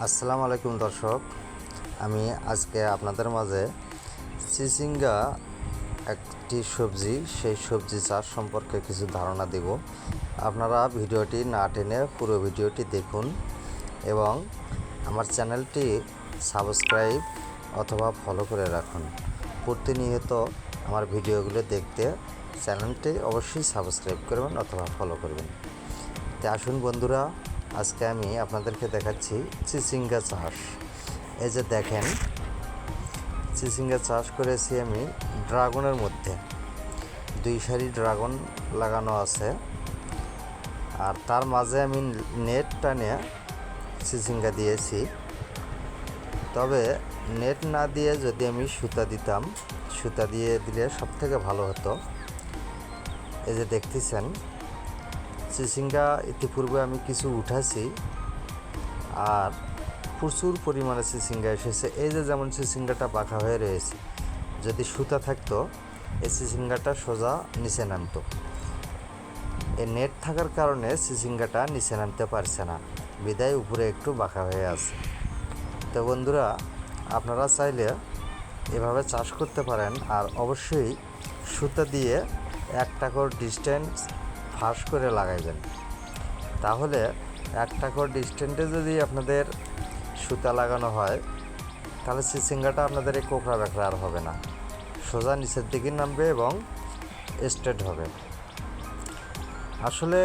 আসসালামু আলাইকুম দর্শক, আমি আজকে আপনাদের মাঝে চিচিঙ্গা একটি সবজি, সেই সবজি চাষ সম্পর্কে কিছু ধারণা দেব। আপনারা ভিডিওটি না টেনে পুরো ভিডিওটি দেখুন এবং আমার চ্যানেলটি সাবস্ক্রাইব অথবা ফলো করে রাখুন। প্রতিনিয়ত আমার ভিডিওগুলো দেখতে চ্যানেলটি অবশ্যই সাবস্ক্রাইব করবেন অথবা ফলো করবেন। তো আসুন বন্ধুরা, আজকে আমি আপনাদেরকে দেখাচ্ছি চিচিঙ্গা চাষ। এই যে দেখেন, চিচিঙ্গা চাষ করেছি আমি ড্রাগনের মধ্যে। 2 সারি ড্রাগন লাগানো আছে, আর তার মাঝে আমি নেট টানে চিচিঙ্গা দিয়েছি। তবে নেট না দিয়ে যদি আমি সুতা দিতাম, সুতা দিয়ে দিলে সব থেকে ভালো হতো। এই যে দেখতেছেন, চিচিঙ্গা ইতিপূর্বে আমি কিছু উঠাছি, আর প্রচুর পরিমাণে চিচিঙ্গা এসেছে। এই যে যেমন চিচিঙ্গাটা বাঁকা হয়ে রয়েছে, যদি সুতা থাকতো এই চিচিঙ্গাটা সোজা নিচে নামতো। এই নেট থাকার কারণে চিচিঙ্গাটা নিচে নামতে পারছে না, বিদায় উপরে একটু বাঁকা হয়ে আছে। তো বন্ধুরা, আপনারা চাইলে এভাবে চাষ করতে পারেন, আর অবশ্যই সুতা দিয়ে 1 টাকর ডিস্টেন্স ফাঁস করে লাগাইবেন। তাহলে 1 টাকর ডিস্টেন্সে যদি আপনাদের সুতা লাগানো হয়, তাহলে চিচিঙ্গাটা আপনাদের এই কোঁকড়া বেঁকড়া আর হবে না, সোজা নিচের দিকে নামবে এবং স্ট্রেট হবে। আসলে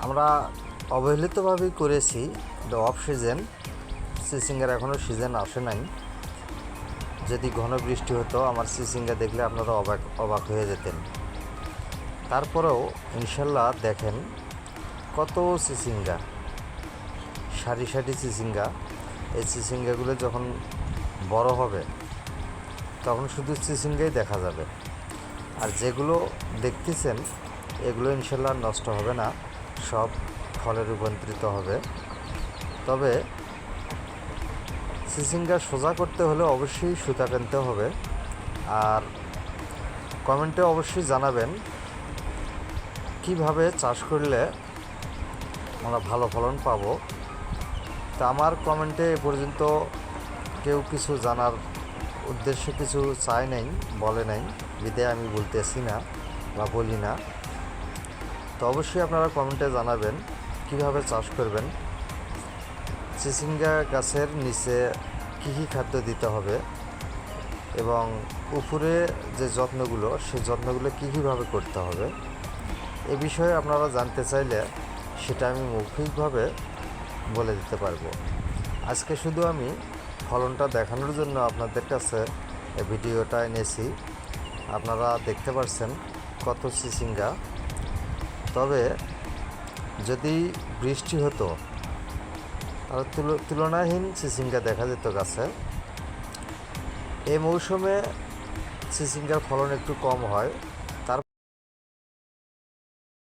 আমরা অবহেলিতভাবেই করেছি। অফ সিজন, চিচিঙ্গার এখনও সিজন আসে নাই। যদি ঘন বৃষ্টি হতো, আমার চিচিঙ্গা দেখলে আপনারা অবাক হয়ে যেতেন। তারপরেও ইনশাল্লাহ দেখেন কত চিচিঙ্গা, সারি সারি চিচিঙ্গা। এই চিচিঙ্গাগুলো যখন বড় হবে তখন শুধু চিচিঙ্গাই দেখা যাবে। আর যেগুলো দেখতেছেন এগুলো ইনশাল্লাহ নষ্ট হবে না, সব ফলে রূপান্তরিত হবে। তবে চিচিঙ্গা সোজা করতে হলে অবশ্যই সুতা টানতে হবে। আর কমেন্টে অবশ্যই জানাবেন কিভাবে চাষ করলে আমরা ভালো ফলন পাবো। তা আমার কমেন্টে এ পর্যন্ত কেউ কিছু জানার উদ্দেশ্যে কিছু চায় নাই, বলে নাই, বিদায় আমি বলতেছি না বা বলি না। তো অবশ্যই আপনারা কমেন্টে জানাবেন কিভাবে চাষ করবেন, চিচিঙ্গা গাছের নিচে কী কী খাদ্য দিতে হবে, এবং উপরে যে যত্নগুলো, সেই যত্নগুলো কীভাবে করতে হবে। এ বিষয়ে আপনারা জানতে চাইলে সেটা আমি মৌখিকভাবে বলে দিতে পারবো। আজকে শুধু আমি ফলনটা দেখানোর জন্য আপনাদের কাছে এই ভিডিওটা এনেছি। আপনারা দেখতে পাচ্ছেন কত চিচিঙ্গা। তবে যদি বৃষ্টি হতো তাহলে তুলনাহীন চিচিঙ্গা দেখা যেত গাছে। এই মৌসুমে চিচিঙ্গার ফলন একটু কম হয়,